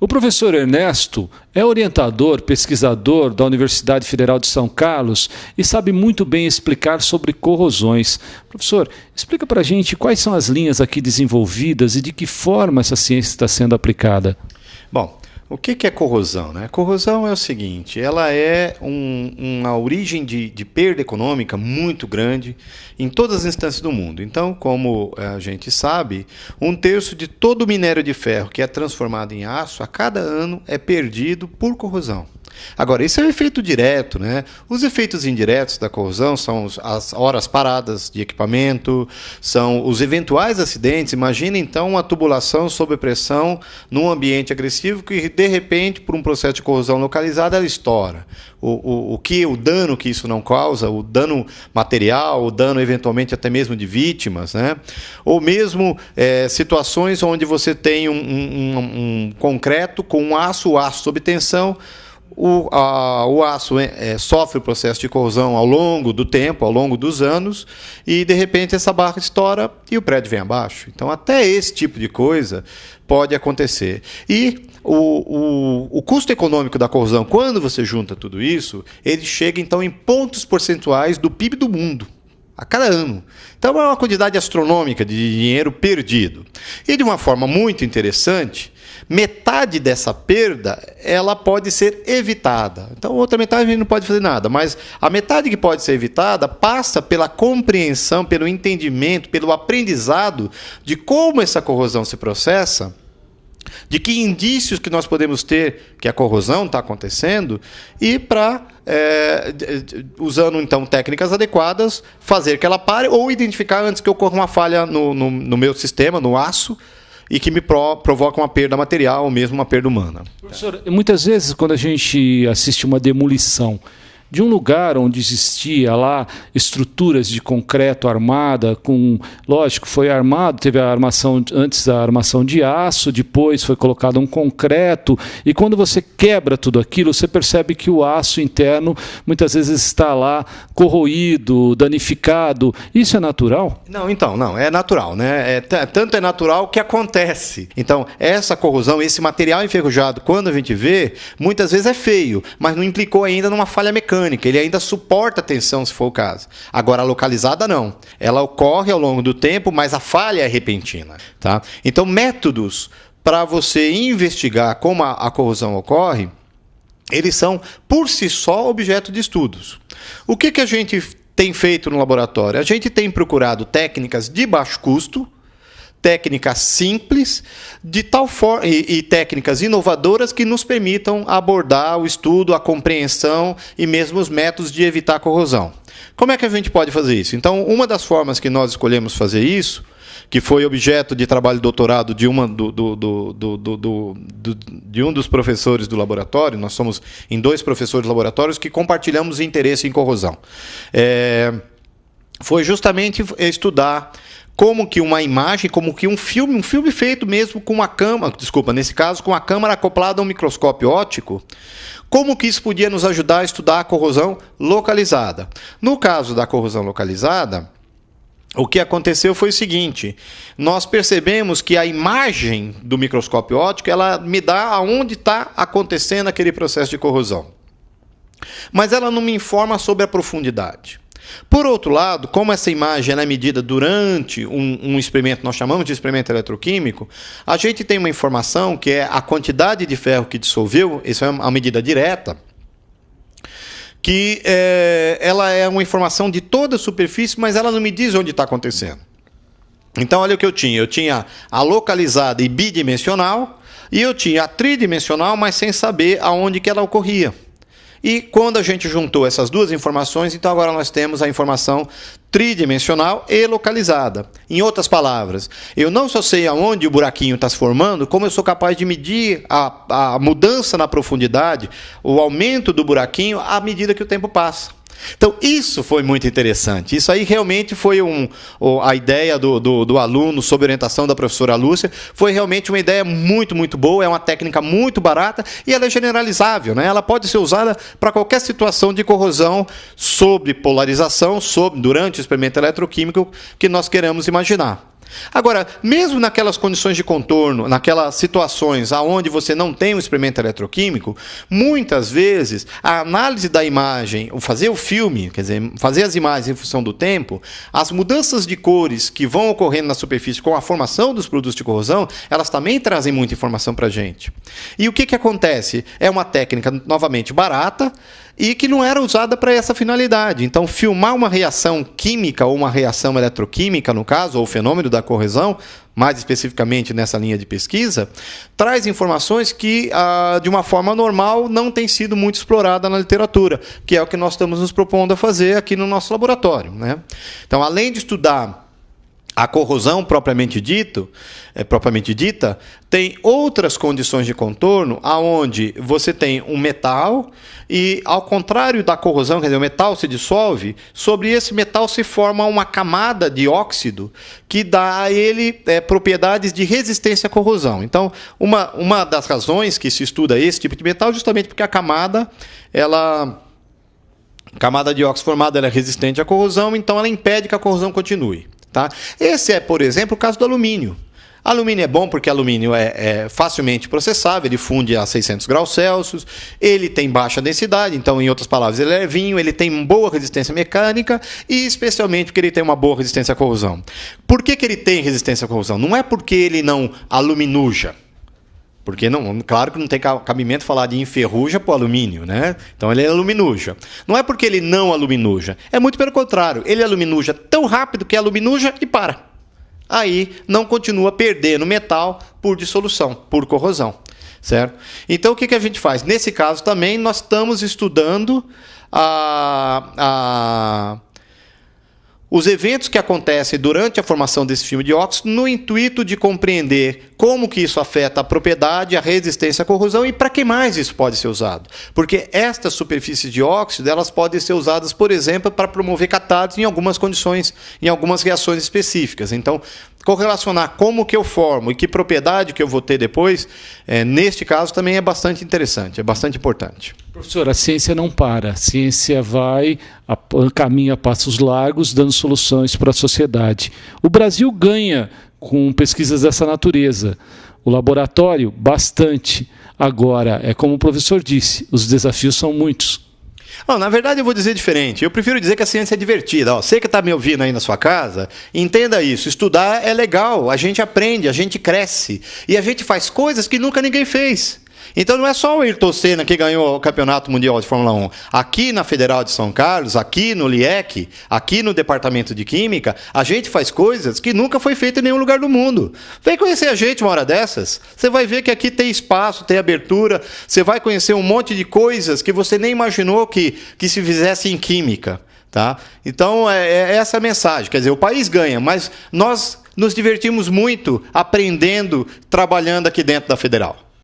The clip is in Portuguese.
O professor Ernesto é orientador, pesquisador da Universidade Federal de São Carlos e sabe muito bem explicar sobre corrosões. Professor, explica para a gente quais são as linhas aqui desenvolvidas e de que forma essa ciência está sendo aplicada. Bom, o que é corrosão, né? Corrosão é o seguinte, ela é uma origem de perda econômica muito grande em todas as instâncias do mundo. Então, como a gente sabe, 1/3 de todo o minério de ferro que é transformado em aço, a cada ano é perdido por corrosão. Agora, isso é um efeito direto, né? Os efeitos indiretos da corrosão são as horas paradas de equipamento, são os eventuais acidentes. Imagina, então, uma tubulação sob pressão num ambiente agressivo que, de repente, por um processo de corrosão localizada, ela estoura. O dano que isso não causa, o dano material, o dano, eventualmente, até mesmo de vítimas, né? Ou mesmo situações onde você tem um concreto com o aço sob tensão. O aço sofre o processo de corrosão ao longo do tempo, ao longo dos anos, e de repente essa barra estoura e o prédio vem abaixo. Então até esse tipo de coisa pode acontecer. E o custo econômico da corrosão, quando você junta tudo isso, ele chega então em pontos percentuais do PIB do mundo a cada ano. Então é uma quantidade astronômica de dinheiro perdido. E de uma forma muito interessante, metade dessa perda ela pode ser evitada. Então, outra metade a gente não pode fazer nada, mas a metade que pode ser evitada passa pela compreensão, pelo entendimento, pelo aprendizado de como essa corrosão se processa, de que indícios que nós podemos ter que a corrosão está acontecendo e para, usando então técnicas adequadas, fazer que ela pare ou identificar antes que ocorra uma falha no meu sistema, no aço, e que me provoca uma perda material ou mesmo uma perda humana. Professor, muitas vezes quando a gente assiste uma demolição de um lugar onde existia lá estruturas de concreto armada, lógico, foi armado, teve a armação, antes a armação de aço, depois foi colocado um concreto, e quando você quebra tudo aquilo, você percebe que o aço interno muitas vezes está lá corroído, danificado. Isso é natural? Não, é natural, né? Tanto é natural que acontece. Então, essa corrosão, esse material enferrujado, quando a gente vê, muitas vezes é feio, mas não implicou ainda numa falha mecânica. Ele ainda suporta a tensão, se for o caso. Agora, a localizada, não. Ela ocorre ao longo do tempo, mas a falha é repentina. Tá? Então, métodos para você investigar como a corrosão ocorre, eles são, por si só, objeto de estudos. O que a gente tem feito no laboratório? A gente tem procurado técnicas de baixo custo, técnicas simples, de tal forma e técnicas inovadoras que nos permitam abordar o estudo, a compreensão e mesmo os métodos de evitar a corrosão. Como é que a gente pode fazer isso? Então, uma das formas que nós escolhemos fazer isso, que foi objeto de trabalho de doutorado de um dos professores do laboratório, nós somos em 2 professores laboratórios que compartilhamos interesse em corrosão, foi justamente estudar como que uma imagem, como que um filme feito mesmo com uma câmera, nesse caso, com a câmera acoplada a um microscópio óptico, como que isso podia nos ajudar a estudar a corrosão localizada. No caso da corrosão localizada, o que aconteceu foi o seguinte: nós percebemos que a imagem do microscópio óptico, ela me dá aonde está acontecendo aquele processo de corrosão, mas ela não me informa sobre a profundidade. Por outro lado, como essa imagem é medida durante um experimento, nós chamamos de experimento eletroquímico, a gente tem uma informação que é a quantidade de ferro que dissolveu, isso é uma medida direta, que ela é uma informação de toda a superfície, mas ela não me diz onde está acontecendo. Então, olha o que eu tinha. Eu tinha a localizada e bidimensional, e eu tinha a tridimensional, mas sem saber aonde que ela ocorria. E quando a gente juntou essas duas informações, então agora nós temos a informação tridimensional e localizada. Em outras palavras, eu não só sei aonde o buraquinho está se formando, como eu sou capaz de medir a mudança na profundidade, o aumento do buraquinho à medida que o tempo passa. Então, isso foi muito interessante. Isso aí realmente foi a ideia do aluno, sob orientação da professora Lúcia, foi realmente uma ideia muito, muito boa, é uma técnica muito barata e ela é generalizável, né? Ela pode ser usada para qualquer situação de corrosão sob polarização, durante o experimento eletroquímico que nós queremos imaginar. Agora, mesmo naquelas condições de contorno, naquelas situações onde você não tem um experimento eletroquímico, muitas vezes a análise da imagem, fazer o filme, quer dizer, fazer as imagens em função do tempo, as mudanças de cores que vão ocorrendo na superfície com a formação dos produtos de corrosão, elas também trazem muita informação para a gente. E o que acontece? É uma técnica, novamente, barata, e que não era usada para essa finalidade. Então, filmar uma reação química ou uma reação eletroquímica, no caso, ou o fenômeno da corrosão, mais especificamente nessa linha de pesquisa, traz informações que, de uma forma normal, não tem sido muito explorada na literatura, que é o que nós estamos nos propondo a fazer aqui no nosso laboratório, né? Então, além de estudar a corrosão propriamente dita, tem outras condições de contorno aonde você tem um metal e, ao contrário da corrosão, quer dizer, o metal se dissolve, sobre esse metal se forma uma camada de óxido que dá a ele propriedades de resistência à corrosão. Então, uma das razões que se estuda esse tipo de metal é justamente porque a camada de óxido formada ela é resistente à corrosão, então ela impede que a corrosão continue. Tá? Esse é, por exemplo, o caso do alumínio. Alumínio é bom porque alumínio é facilmente processável, ele funde a 600 graus Celsius, ele tem baixa densidade, então, em outras palavras, ele é levinho, ele tem boa resistência mecânica e, especialmente, porque ele tem uma boa resistência à corrosão. Por que ele tem resistência à corrosão? Não é porque ele não aluminuja. Porque, claro que não tem cabimento falar de enferruja para o alumínio, né? Então ele aluminuja. Não é porque ele não aluminuja, é muito pelo contrário. Ele aluminuja tão rápido que aluminuja e para. Aí não continua perdendo metal por dissolução, por corrosão, certo? Então o que a gente faz? Nesse caso também nós estamos estudando os eventos que acontecem durante a formação desse filme de óxido no intuito de compreender como que isso afeta a propriedade, a resistência à corrosão e para que mais isso pode ser usado. Porque estas superfícies de óxido elas podem ser usadas, por exemplo, para promover catálise em algumas condições, em algumas reações específicas. Então, correlacionar como que eu formo e que propriedade que eu vou ter depois, neste caso também é bastante interessante, é bastante importante. Professor, a ciência não para, a ciência caminha a passos largos, dando soluções para a sociedade. O Brasil ganha com pesquisas dessa natureza, o laboratório, bastante. Agora, é como o professor disse, os desafios são muitos. Na verdade, eu vou dizer diferente. Eu prefiro dizer que a ciência é divertida. Você que está me ouvindo aí na sua casa, entenda isso. Estudar é legal, a gente aprende, a gente cresce. E a gente faz coisas que nunca ninguém fez. Então não é só o Ayrton Senna que ganhou o Campeonato Mundial de Fórmula 1. Aqui na Federal de São Carlos, aqui no LIEC, aqui no Departamento de Química, a gente faz coisas que nunca foi feito em nenhum lugar do mundo. Vem conhecer a gente uma hora dessas. Você vai ver que aqui tem espaço, tem abertura. Você vai conhecer um monte de coisas que você nem imaginou que se fizesse em química. Tá? Então é essa a mensagem. Quer dizer, o país ganha, mas nós nos divertimos muito aprendendo, trabalhando aqui dentro da Federal.